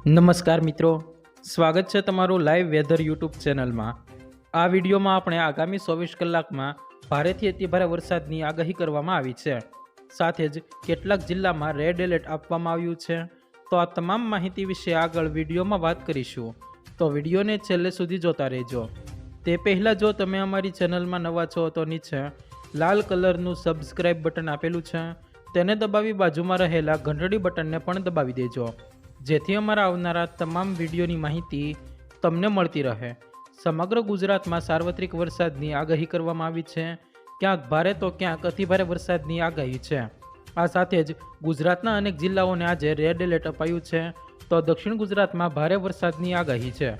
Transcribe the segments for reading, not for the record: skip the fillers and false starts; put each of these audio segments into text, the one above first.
નમસ્કાર મિત્રો, સ્વાગત છે તમારું લાઈવ વેધર યુટ્યુબ ચેનલમાં। આ વિડીયોમાં આપણે આગામી 24 કલાકમાં ભારેથી અતિભારે વરસાદની આગાહી કરવામાં આવી છે। સાથે જ કેટલાક જિલ્લામાં રેડ એલર્ટ આપવામાં આવ્યું છે। તો આ તમામ માહિતી વિશે આગળ વિડીયોમાં વાત કરીશું, તો વિડીયોને છેલ્લે સુધી જોતા રહેજો। તે પહેલાં જો તમે અમારી ચેનલમાં નવા છો તો નીચે લાલ કલરનું સબસ્ક્રાઇબ બટન આપેલું છે, તેને દબાવી બાજુમાં રહેલા ઘંટડી બટનને પણ દબાવી દેજો, જેથી અમારા આવનારા તમામ વિડીયોની માહિતી તમને મળતી રહે। સમગ્ર ગુજરાતમાં સાર્વત્રિક વરસાદની આગાહી કરવામાં આવી છે। ક્યાંક ભારે તો ક્યાંક અતિભારે વરસાદની આગાહી છે। આ સાથે જ ગુજરાતના અનેક જિલ્લાઓને આજે રેડ એલર્ટ અપાયું છે, તો દક્ષિણ ગુજરાતમાં ભારે વરસાદની આગાહી છે।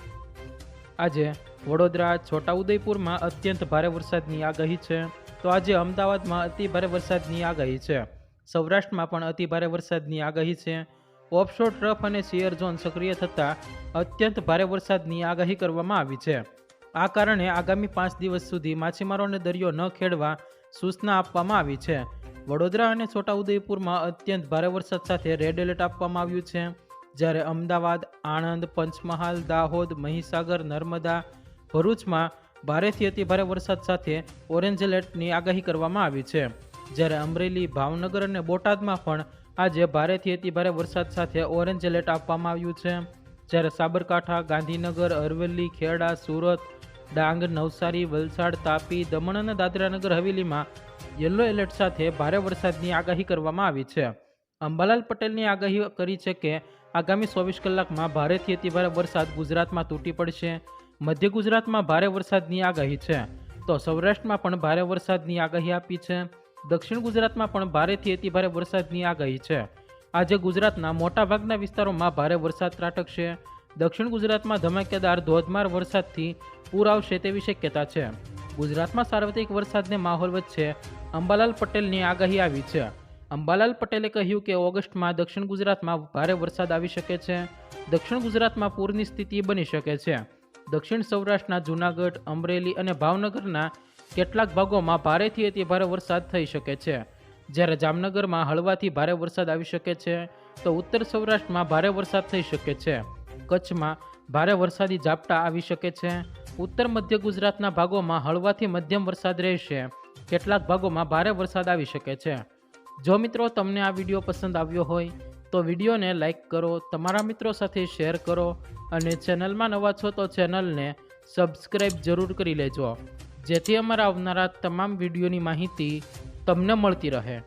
આજે વડોદરા, છોટાઉદેપુરમાં અત્યંત ભારે વરસાદની આગાહી છે, તો આજે અમદાવાદમાં અતિભારે વરસાદની આગાહી છે। સૌરાષ્ટ્રમાં પણ અતિભારે વરસાદની આગાહી છે। ઓફશોર ટ્રફ અને શિયર ઝોન સક્રિય થતાં અત્યંત ભારે વરસાદની આગાહી કરવામાં આવી છે। આ કારણે આગામી 5 દિવસ સુધી માછીમારોને દરિયો ન ખેડવા સૂચના આપવામાં આવી છે। વડોદરા અને છોટાઉદેપુરમાં અત્યંત ભારે વરસાદ સાથે રેડ એલર્ટ આપવામાં આવ્યું છે, જ્યારે અમદાવાદ, આણંદ, પંચમહાલ, દાહોદ, મહીસાગર, નર્મદા, ભરૂચમાં ભારેથી અતિભારે વરસાદ સાથે ઓરેન્જ એલર્ટની આગાહી કરવામાં આવી છે, જ્યારે અમરેલી, ભાવનગર અને બોટાદમાં પણ આજે ભારેથી અતિભારે વરસાદ સાથે ઓરેન્જ એલર્ટ આપવામાં આવ્યું છે, જ્યારે સાબરકાંઠા, ગાંધીનગર, અરવલ્લી, ખેડા, સુરત, ડાંગ, નવસારી, વલસાડ, તાપી, દમણ અને દાદરાનગર હવેલીમાં યલો એલર્ટ સાથે ભારે વરસાદની આગાહી કરવામાં આવી છે। અંબાલાલ પટેલની આગાહી કરી છે કે આગામી 24 કલાકમાં ભારેથી અતિભારે વરસાદ ગુજરાતમાં તૂટી પડશે। મધ્ય ગુજરાતમાં ભારે વરસાદની આગાહી છે, તો સૌરાષ્ટ્રમાં પણ ભારે વરસાદની આગાહી આપી છે। દક્ષિણ ગુજરાતમાં પણ ભારેથી અતિભારે વરસાદની આગાહી છે। આજે ગુજરાતના મોટાભાગના વિસ્તારોમાં ભારે વરસાદ ત્રાટકશે। દક્ષિણ ગુજરાતમાં ધમાકેદાર ધોધમાર વરસાદથી પૂર આવશે તેવી શક્યતા છે। ગુજરાતમાં સાર્વત્રિક વરસાદને માહોલ વચ્ચે અંબાલાલ પટેલની આગાહી આવી છે। અંબાલાલ પટેલે કહ્યું કે ઓગસ્ટમાં દક્ષિણ ગુજરાતમાં ભારે વરસાદ આવી શકે છે। દક્ષિણ ગુજરાતમાં પૂરની સ્થિતિ બની શકે છે। દક્ષિણ સૌરાષ્ટ્રના જૂનાગઢ, અમરેલી અને ભાવનગરના કેટલાક ભાગોમાં ભારેથી અતિભારે વરસાદ થઈ શકે છે, જ્યારે જામનગરમાં હળવાથી ભારે વરસાદ આવી શકે છે, તો ઉત્તર સૌરાષ્ટ્રમાં ભારે વરસાદ થઈ શકે છે। કચ્છમાં ભારે વરસાદી ઝાપટા આવી શકે છે। ઉત્તર મધ્ય ગુજરાતના ભાગોમાં હળવાથી મધ્યમ વરસાદ રહેશે। કેટલાક ભાગોમાં ભારે વરસાદ આવી શકે છે। જો મિત્રો તમને આ વિડીયો પસંદ આવ્યો હોય તો વિડીયોને લાઈક કરો, તમારા મિત્રો સાથે શેર કરો અને ચેનલમાં નવા છો તો ચેનલને સબસ્ક્રાઈબ જરૂર કરી લેજો, જેથી અમારા આવનારા તમામ વિડીયોની માહિતી તમને મળતી રહે।